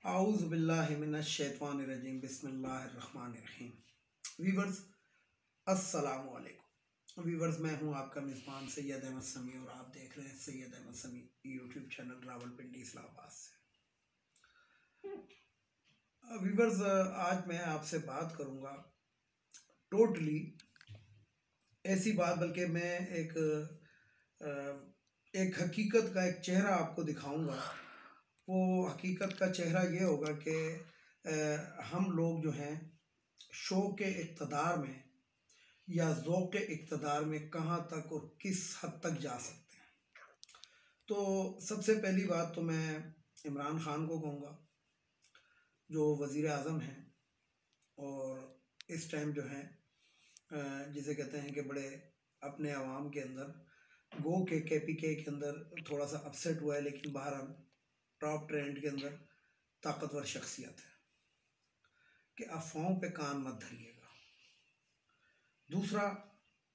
आऊज़ु बिल्लाहि मिनश शैतानिर रजीम बिस्मिल्लाहिर्रहमानिर रहीम। वीवर्स अस्सलामु अलैकुम। वीवर्स, मैं हूं आपका मेज़बान सैयद अहमद समी और आप देख रहे हैं सैयद अहमद समी यूट्यूब चैनल रावलपिंडी इस्लामाबाद से। वीवर्स, आज मैं आपसे बात करूंगा टोटली ऐसी बात, बल्कि मैं एक हकीकत का एक चेहरा आपको दिखाऊंगा। वो हकीकत का चेहरा ये होगा कि हम लोग जो हैं शौक़ इक़्तिदार में या ज़ौक़ इक़्तिदार में कहाँ तक और किस हद तक जा सकते हैं। तो सबसे पहली बात तो मैं इमरान ख़ान को कहूँगा, जो वज़ीर आज़म हैं और इस टाइम जो हैं जिसे कहते हैं कि बड़े अपने आवाम के अंदर गो के KPK के अंदर थोड़ा सा अपसेट हुआ है, लेकिन बहरहाल टॉप ट्रेंड के अंदर ताकतवर शख्सियत है कि अफवाहों पे कान मत धरिएगा। दूसरा,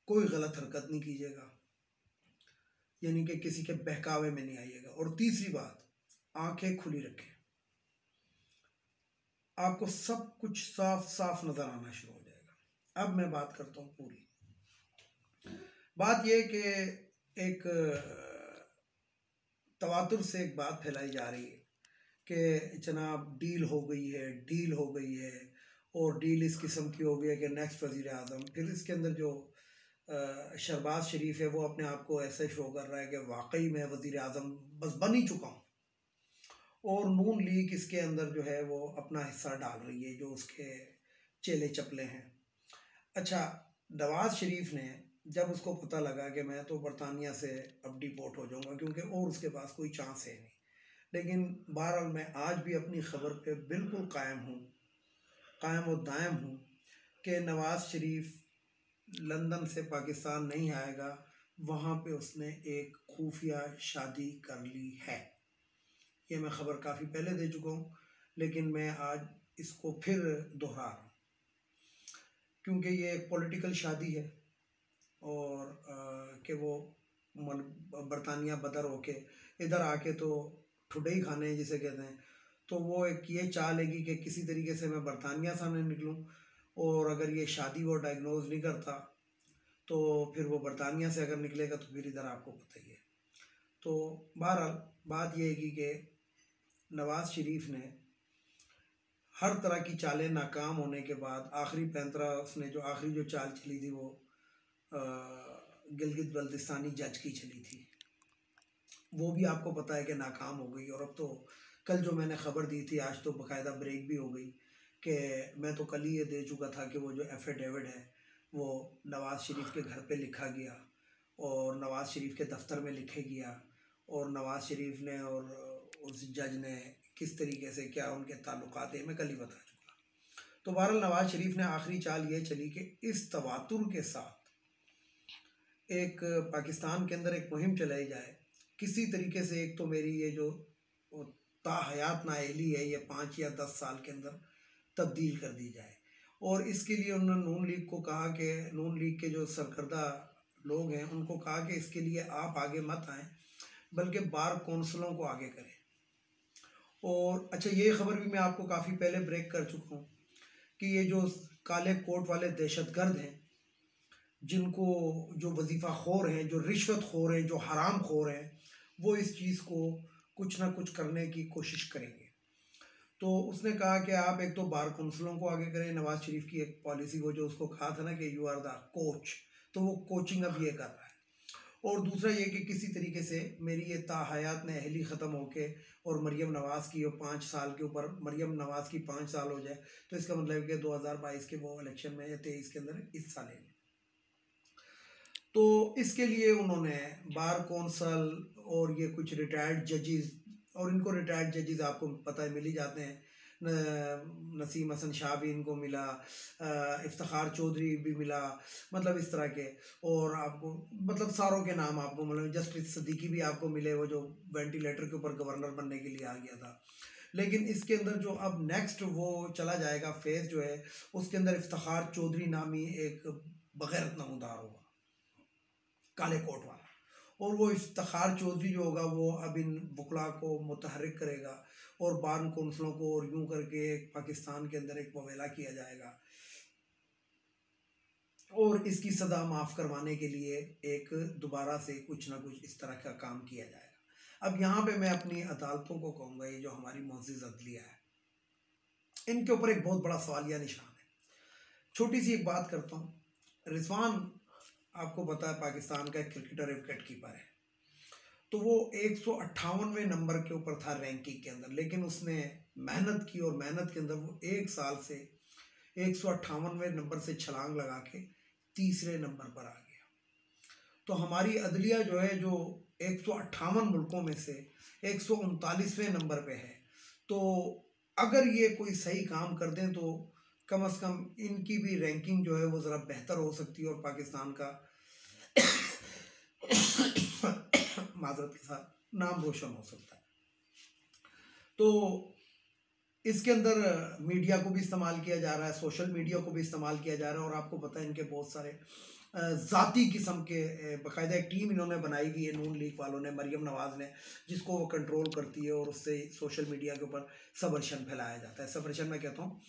कोई गलत हरकत नहीं कीजिएगा, यानी कि किसी के बहकावे में नहीं आइएगा। और तीसरी बात, आंखें खुली रखें, आपको सब कुछ साफ साफ नजर आना शुरू हो जाएगा। अब मैं बात करता हूँ पूरी बात यह कि एक तवातुर से एक बात फैलाई जा रही है कि जनाब डील हो गई है और डील इस किस्म की हो गई है कि नेक्स्ट वज़ीर आज़म। फिर इसके अंदर जो शहबाज शरीफ है वो अपने आप को ऐसे शो कर रहा है कि वाकई मैं वज़ीर आज़म बस बन ही चुका हूँ, और नून लीग इसके अंदर जो है वो अपना हिस्सा डाल रही है, जो उसके चेले चपले हैं। अच्छा, नवाज शरीफ ने जब उसको पता लगा कि मैं तो बरतानिया से अब डिपोर्ट हो जाऊंगा, क्योंकि और उसके पास कोई चांस है नहीं, लेकिन बहरहाल मैं आज भी अपनी ख़बर पे बिल्कुल कायम और दायम हूँ कि नवाज शरीफ लंदन से पाकिस्तान नहीं आएगा। वहाँ पे उसने एक खुफिया शादी कर ली है। ये मैं ख़बर काफ़ी पहले दे चुका हूँ, लेकिन मैं आज इसको फिर दोहरा रहा हूँ क्योंकि ये एक पॉलिटिकल शादी है और कि वो बरतानिया बदर होके इधर आके तो ठुडई खाने जिसे कहते हैं, तो वो एक ये चाह लेगी कि किसी तरीके से मैं बरतानिया सामने निकलूं, और अगर ये शादी वो डायग्नोज नहीं करता तो फिर वो बरतानिया से अगर निकलेगा तो फिर इधर आपको पता ही है। तो बहरहाल बात ये है कि नवाज शरीफ ने हर तरह की चालें नाकाम होने के बाद आखिरी पैंतरा उसने जो आखिरी जो चाल चली थी वो गिलगित बल्तिस्तानी जज की चली थी, वो भी आपको पता है कि नाकाम हो गई। और अब तो कल जो मैंने ख़बर दी थी, आज तो बाकायदा ब्रेक भी हो गई कि मैं तो कल ही ये दे चुका था कि वो जो एफिडेविट है वो नवाज़ शरीफ के घर पे लिखा गया और नवाज़ शरीफ के दफ्तर में लिखे गया, और नवाज़ शरीफ ने और उस जज ने किस तरीके से क्या उनके ताल्लुकात है मैं कल ही बता चुका। तो बहरहाल नवाज़ शरीफ ने आखिरी चाल ये चली कि इस तवातुर के साथ एक पाकिस्तान के अंदर एक मुहिम चलाई जाए किसी तरीके से। एक तो मेरी ये जो ताहयात नाअहली है ये 5 या 10 साल के अंदर तब्दील कर दी जाए, और इसके लिए उन्होंने नून लीग को कहा कि नून लीग के जो सरकर्दा लोग हैं उनको कहा कि इसके लिए आप आगे मत आएँ, बल्कि बार कौंसलों को आगे करें। और अच्छा, ये ख़बर भी मैं आपको काफ़ी पहले ब्रेक कर चुका हूँ कि ये जो काले कोट वाले दहशतगर्द हैं, जिनको जो वजीफ़ा खोर हैं, जो रिश्वत खोर हैं, जो हराम खोर हैं, वो इस चीज़ को कुछ ना कुछ करने की कोशिश करेंगे। तो उसने कहा कि आप एक तो बार कौंसलों को आगे करें। नवाज शरीफ की एक पॉलिसी वो जो उसको कहा था ना कि यू आर द कोच, तो वो कोचिंग अब ये कर रहा है। और दूसरा ये कि किसी तरीके से मेरी ये ताहयात नाअहली ख़त्म होके और मरियम नवाज़ की 5 साल के ऊपर मरियम नवाज़ की 5 साल हो जाए, तो इसका मतलब है कि 2022 के वो इलेक्शन में या 23 के अंदर हिस्सा ले लें। तो इसके लिए उन्होंने बार कौंसल और ये कुछ रिटायर्ड जजेस, और इनको रिटायर्ड जजेस आपको पता है मिल ही जाते हैं, नसीम हसन शाह भी इनको मिला, इफ्तिखार चौधरी भी मिला, मतलब इस तरह के, और आपको मतलब सारों के नाम आपको मतलब जस्टिस सदीकी भी आपको मिले, वो जो वेंटिलेटर के ऊपर गवर्नर बनने के लिए आ गया था। लेकिन इसके अंदर जो अब नेक्स्ट वो चला जाएगा फेज़ जो है, उसके अंदर इफ्तिखार चौधरी नामी एक बगैरत नमूदार होगा, काले कोट वाला, और वो इफ्तिखार चौधरी जो होगा वो अब इन वकला को मुतहर्रिक करेगा और बार्न कौंसलों को और यूं करके पाकिस्तान के अंदर एक ववेला किया जाएगा और इसकी सज़ा माफ़ करवाने के लिए एक दोबारा से कुछ ना कुछ इस तरह का काम किया जाएगा। अब यहाँ पे मैं अपनी अदालतों को कहूँगा, ये जो हमारी मुअज़्ज़ज़ अदलिया है, इनके ऊपर एक बहुत बड़ा सवालिया निशान है। छोटी सी एक बात करता हूँ। रिजवान आपको पता है पाकिस्तान का एक क्रिकेटर, विकेट कीपर है, तो वो 158वें नंबर के ऊपर था रैंकिंग के अंदर, लेकिन उसने मेहनत की और मेहनत के अंदर वो एक साल से 158वें नंबर से छलांग लगा के तीसरे नंबर पर आ गया। तो हमारी अदलिया जो है, जो 158 मुल्कों में से 139वें नंबर पे है, तो अगर ये कोई सही काम कर दें तो कम से कम इनकी भी रैंकिंग जो है वो ज़रा बेहतर हो सकती है और पाकिस्तान का माजरत के साथ नाम रोशन हो सकता है। तो इसके अंदर मीडिया को भी इस्तेमाल किया जा रहा है, सोशल मीडिया को भी इस्तेमाल किया जा रहा है, और आपको पता है इनके बहुत सारे ज़ाती किस्म के बाकायदा एक टीम इन्होंने बनाई हुई है, नून लीग वालों ने, मरियम नवाज़ ने, जिसको वो कंट्रोल करती है और उससे सोशल मीडिया के ऊपर सबर्शन फैलाया जाता है। सबर्शन मैं कहता हूँ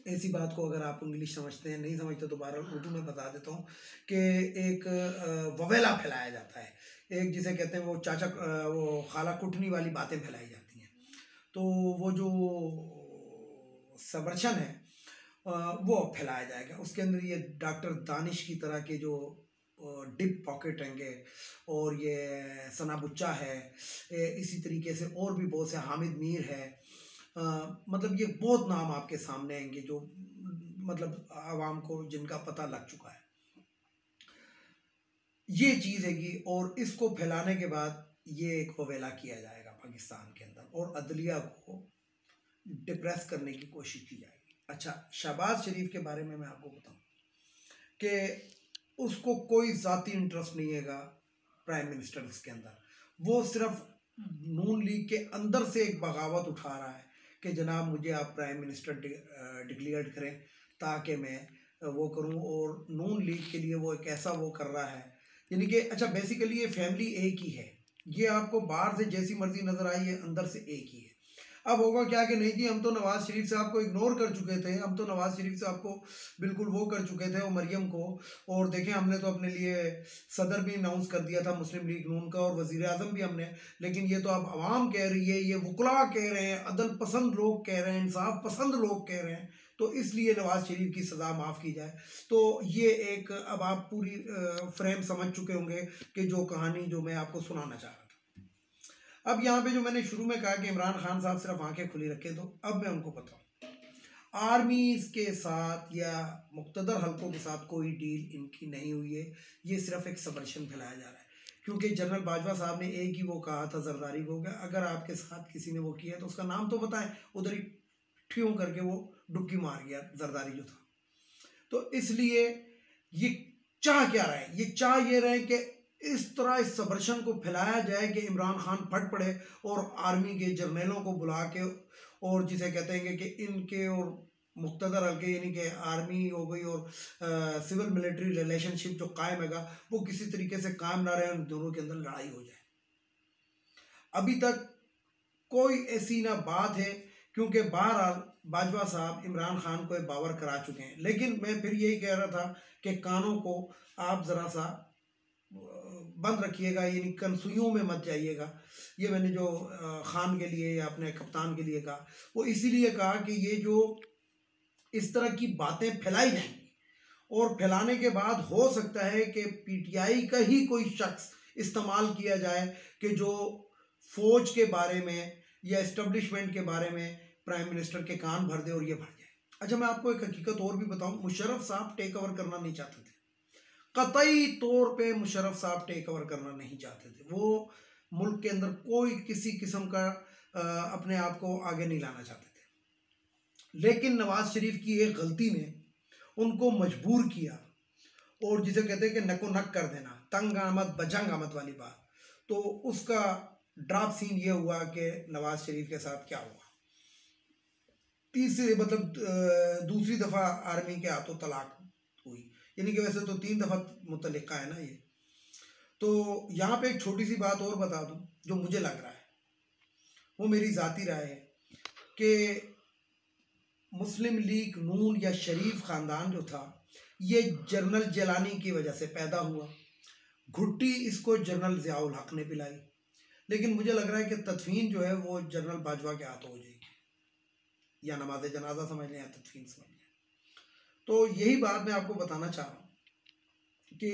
ऐसी बात को, अगर आप इंग्लिश समझते हैं, नहीं समझते तो बारह उर्दू में बता देता हूँ कि एक ववेला फैलाया जाता है, एक जिसे कहते हैं वो चाचा वो खाला कुटनी वाली बातें फैलाई जाती हैं। तो वो जो सबर्शन है वो फैलाया जाएगा। उसके अंदर ये डॉक्टर दानिश की तरह के जो डिप पॉकेट होंगे, और ये सना बुच्चा है, इसी तरीके से और भी बहुत से, हामिद मीर है, मतलब ये बहुत नाम आपके सामने आएंगे जो मतलब आवाम को जिनका पता लग चुका है। ये चीज़ हैगी, और इसको फैलाने के बाद ये एक ववेला किया जाएगा पाकिस्तान के अंदर और अदलिया को डिप्रेस करने की कोशिश की जाएगी। अच्छा, शहबाज शरीफ के बारे में मैं आपको बताऊं कि उसको कोई ज़ाती इंटरेस्ट नहीं हैगा प्राइम मिनिस्टर के अंदर। वो सिर्फ नून लीग के अंदर से एक बगावत उठा रहा है कि जनाब मुझे आप प्राइम मिनिस्टर डिक्लेयर करें ताकि मैं वो करूं, और नून लीग के लिए वो एक ऐसा वो कर रहा है, यानी कि अच्छा बेसिकली ये फैमिली एक ही है, ये आपको बाहर से जैसी मर्जी नज़र आई है, अंदर से एक ही है। अब होगा क्या कि नहीं जी हम तो नवाज़ शरीफ साहब को इग्नोर कर चुके थे, हम तो नवाज़ शरीफ साहब को बिल्कुल वो कर चुके थे, और मरियम को, और देखें हमने तो अपने लिए सदर भी अनाउंस कर दिया था मुस्लिम लीग नून का, और वज़ीर आज़म भी हमने, लेकिन ये तो अब आवाम कह रही है, ये वकला कह रहे हैं, अदल पसंद लोग कह रहे हैं, इंसाफ पसंद लोग कह रहे हैं, तो इसलिए नवाज़ शरीफ की सज़ा माफ़ की जाए। तो ये एक अब आप पूरी फ्रेम समझ चुके होंगे कि जो कहानी जो मैं आपको सुनाना चाह रहा था। अब यहाँ पे जो मैंने शुरू में कहा कि इमरान खान साहब सिर्फ आंखें खुली रखे, तो अब मैं उनको बताऊँ, आर्मी के साथ या मुक़्तदर हलकों के साथ कोई डील इनकी नहीं हुई है, ये सिर्फ एक सबर्शन फैलाया जा रहा है। क्योंकि जनरल बाजवा साहब ने एक ही वो कहा था जरदारी को कि अगर आपके साथ किसी ने वो किया तो उसका नाम तो बताएं, उधर ही ठियों करके वो डुबकी मार गया जरदारी जो था। तो इसलिए ये चाह क्या रहे, ये चाह ये रहे कि इस तरह इस सबर्शन को फैलाया जाए कि इमरान खान फट पड़े और आर्मी के जर्नलों को बुला के, और जिसे कहते हैं कि इनके और मुक़्तदर हल्के यानी कि आर्मी हो गई और सिविल मिलिट्री रिलेशनशिप जो कायम हैगा वो किसी तरीके से कायम ना रहे, उन दोनों के अंदर लड़ाई हो जाए। अभी तक कोई ऐसी ना बात है, क्योंकि बहरहाल बाजवा साहब इमरान खान को बावर करा चुके हैं। लेकिन मैं फिर यही कह रहा था कि कानों को आप ज़रा सा बंद रखिएगा, यानी कनसुइयों में मत जाइएगा। ये मैंने जो खान के लिए या अपने कप्तान के लिए कहा, वो इसीलिए कहा कि ये जो इस तरह की बातें फैलाई जाएंगी और फैलाने के बाद हो सकता है कि पीटीआई का ही कोई शख्स इस्तेमाल किया जाए कि जो फौज के बारे में या इस्टेब्लिशमेंट के बारे में प्राइम मिनिस्टर के कान भर दे और ये भर जाए। अच्छा, मैं आपको एक हकीकत और भी बताऊं, मुशर्रफ साहब टेक ओवर करना नहीं चाहते थे, कतई तौर पे मुशर्रफ साहब टेक ओवर करना नहीं चाहते थे। वो मुल्क के अंदर कोई किसी किस्म का अपने आप को आगे नहीं लाना चाहते थे, लेकिन नवाज शरीफ की एक गलती ने उनको मजबूर किया, और जिसे कहते हैं कि नको नक कर देना, तंग आमद बजंग आमद वाली बात। तो उसका ड्राप सीन ये हुआ कि नवाज शरीफ के साथ क्या हुआ, तीसरी मतलब दूसरी दफ़ा आर्मी के हाथों तलाक हुई, यानी कि वैसे तो 3 दफ़ा मुतल्लिका है ना ये। तो यहाँ पे एक छोटी सी बात और बता दूं जो मुझे लग रहा है, वो मेरी ज़ाती राय है कि मुस्लिम लीग नून या शरीफ ख़ानदान जो था ये जनरल जलानी की वजह से पैदा हुआ। घुट्टी इसको जनरल ज़ियाउल हक ने पिलाई, लेकिन मुझे लग रहा है कि तदफीन जो है वो जनरल बाजवा के हाथों हो जाएगी, या नमाज जनाजा समझ लें या तदफीन समझ लें। तो यही बात मैं आपको बताना चाह रहा हूँ कि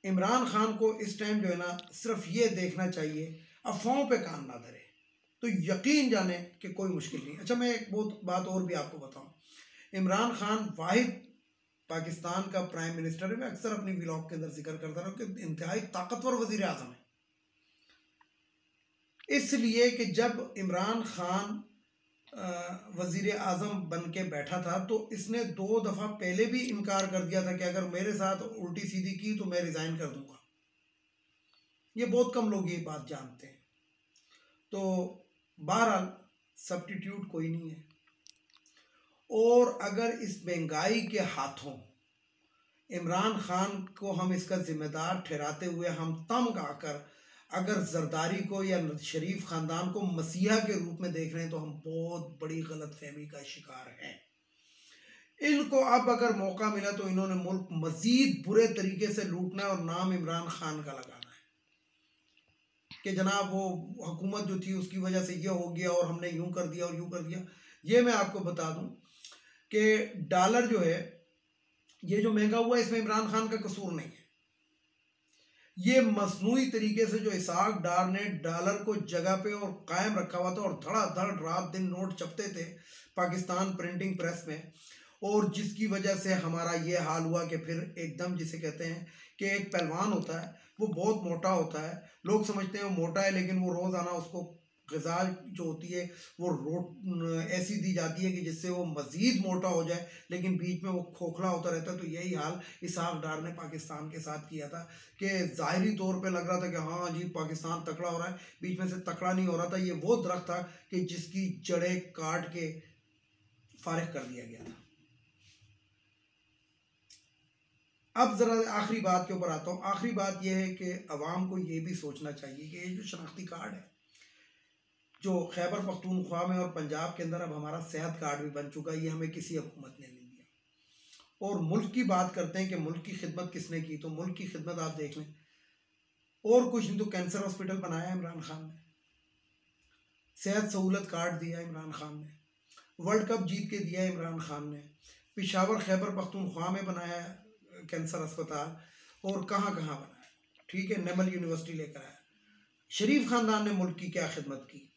इमरान खान को इस टाइम जो है ना सिर्फ ये देखना चाहिए अफवाहों पे कान ना धरे, तो यकीन जाने कि कोई मुश्किल नहीं। अच्छा, मैं एक बहुत बात और भी आपको बताऊं, इमरान खान वाहिद पाकिस्तान का प्राइम मिनिस्टर है। मैं अक्सर अपनी व्लॉग के अंदर जिक्र करता रहा हूं कि इंतहाई ताकतवर वजीर आजम है, इसलिए कि जब इमरान खान वजीर आजम बन के बैठा था तो इसने 2 दफ़ा पहले भी इनकार कर दिया था कि अगर मेरे साथ उल्टी सीधी की तो मैं रिज़ाइन कर दूंगा। ये बहुत कम लोग ये बात जानते हैं। तो बहरहाल सब्स्टिट्यूट कोई नहीं है, और अगर इस महंगाई के हाथों इमरान खान को हम इसका जिम्मेदार ठहराते हुए हम तंग आकर अगर जरदारी को या शरीफ ख़ानदान को मसीहा के रूप में देख रहे हैं तो हम बहुत बड़ी गलतफहमी का शिकार हैं। इनको अब अगर मौका मिला तो इन्होंने मुल्क मजीद बुरे तरीके से लूटना है और नाम इमरान खान का लगाना है कि जनाब वो हुकूमत जो थी उसकी वजह से ये हो गया और हमने यूं कर दिया और यूं कर दिया। ये मैं आपको बता दूं कि डॉलर जो है ये जो महंगा हुआ है इसमें इमरान खान का कसूर नहीं है। ये मसनूई तरीके से जो इसाक डार ने डॉलर को जगह पे और कायम रखा हुआ था और धड़ाधड़ रात दिन नोट छपते थे पाकिस्तान प्रिंटिंग प्रेस में, और जिसकी वजह से हमारा ये हाल हुआ कि फिर एकदम जिसे कहते हैं कि एक पहलवान होता है वो बहुत मोटा होता है, लोग समझते हैं वो मोटा है लेकिन वो रोज़ाना उसको ग़िज़ा जो होती है वो ऐसी दी जाती है कि जिससे वो मज़ीद मोटा हो जाए, लेकिन बीच में वो खोखला होता रहता है। तो यही हाल इसाक डार ने पाकिस्तान के साथ किया था कि ज़ाहिरी तौर पे लग रहा था कि हाँ जी पाकिस्तान तकड़ा हो रहा है, बीच में से तकड़ा नहीं हो रहा था। ये वो दरख्त था कि जिसकी जड़ें काट के फारिग कर दिया गया था। अब ज़रा आखिरी बात के ऊपर आता हूँ। आखिरी बात यह है कि अवाम को ये भी सोचना चाहिए कि ये जो शनाख्ती कार्ड है जो खैबर पख्तूनख्वा में और पंजाब के अंदर अब हमारा सेहत कार्ड भी बन चुका है, ये हमें किसी हुकूमत ने नहीं दिया। और मुल्क की बात करते हैं कि मुल्क की खिदमत किसने की, तो मुल्क की खिदमत आप देख लें, और कुछ नहीं तो कैंसर हॉस्पिटल बनाया इमरान खान ने, सेहत सहूलत कार्ड दिया इमरान खान ने, वर्ल्ड कप जीत के दिया इमरान खान ने, पेशावर खैबर पख्तूनख्वा में बनाया कैंसर अस्पताल, और कहाँ कहाँ बनाया, ठीक है, नेमल यूनिवर्सिटी लेकर आया। शरीफ ख़ानदान ने मुल्क की क्या खिदमत की,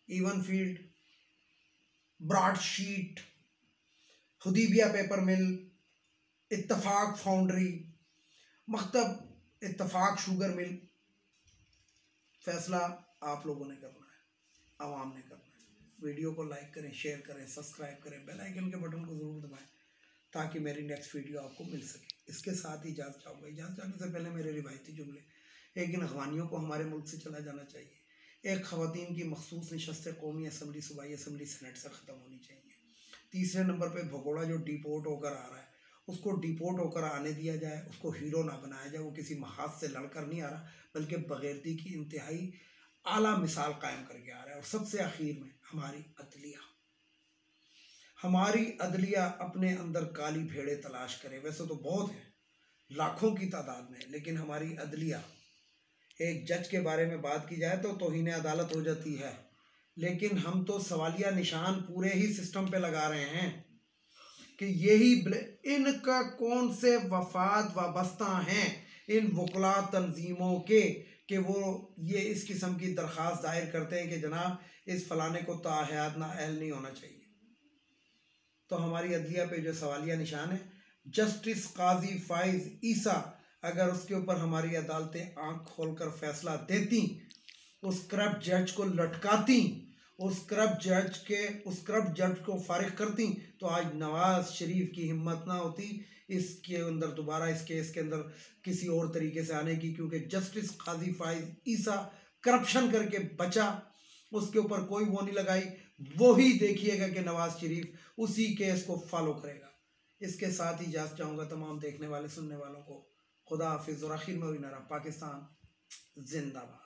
इवन फील्ड, ब्रॉडशीट, हुदीबिया पेपर मिल, इत्तफाक फाउंड्री, मकतब इत्तफाक शुगर मिल। फैसला आप लोगों ने करना है, आवाम ने करना है। वीडियो को लाइक करें, शेयर करें, सब्सक्राइब करें, बेल आइकन के बटन को ज़रूर दबाएं ताकि मेरी नेक्स्ट वीडियो आपको मिल सके। इसके साथ ही इजाज़त चाहूँगा। इजाज़त चाहने से पहले मेरे रिवायती जुमले, एक इन अगवानियों को हमारे मुल्क से चला जाना चाहिए, एक ख़वातीन की मखसूस नशस्त कौमी असम्बली, सूबाई असम्बली, सेनेट से ख़त्म होनी चाहिए। तीसरे नंबर पर भगोड़ा जो डिपोर्ट होकर आ रहा है उसको डिपोर्ट होकर आने दिया जाए, उसको हीरो ना बनाया जाए। वो किसी महाज से लड़कर नहीं आ रहा बल्कि बगैरती की इंतहाई आला मिसाल कायम करके आ रहा है। और सबसे आखिर में हमारी अदलिया अपने अंदर काली भेड़ें तलाश करे। वैसे तो बहुत हैं, लाखों की तादाद में, लेकिन हमारी अदलिया, एक जज के बारे में बात की जाए तो तौहीन अदालत हो जाती है, लेकिन हम तो सवालिया निशान पूरे ही सिस्टम पे लगा रहे हैं कि यही इनका कौन से वफाद वाबस्ता हैं इन वकला तंजीमों के कि वो ये इस किस्म की दरख्वास्त दायर करते हैं कि जनाब इस फलाने को ताहयात नाअहल नहीं होना चाहिए। तो हमारी अदलिया पे जो सवालिया निशान है, जस्टिस काजी फाइज ईसा अगर उसके ऊपर हमारी अदालतें आंख खोलकर फैसला देती, उस करप्ट जज को लटकाती, उस करप्ट जज को फारिग करती, तो आज नवाज शरीफ की हिम्मत ना होती इसके अंदर दोबारा इस केस के अंदर किसी और तरीके से आने की, क्योंकि जस्टिस काजी फाइज ईसा करप्शन करके बचा, उसके ऊपर कोई वो नहीं लगाई। वही देखिएगा कि नवाज शरीफ उसी केस को फॉलो करेगा। इसके साथ ही इजाज़त चाहूँगा तमाम देखने वाले सुनने वालों को। खुदा हाफिज़ और आखिर में पाकिस्तान जिंदाबाद।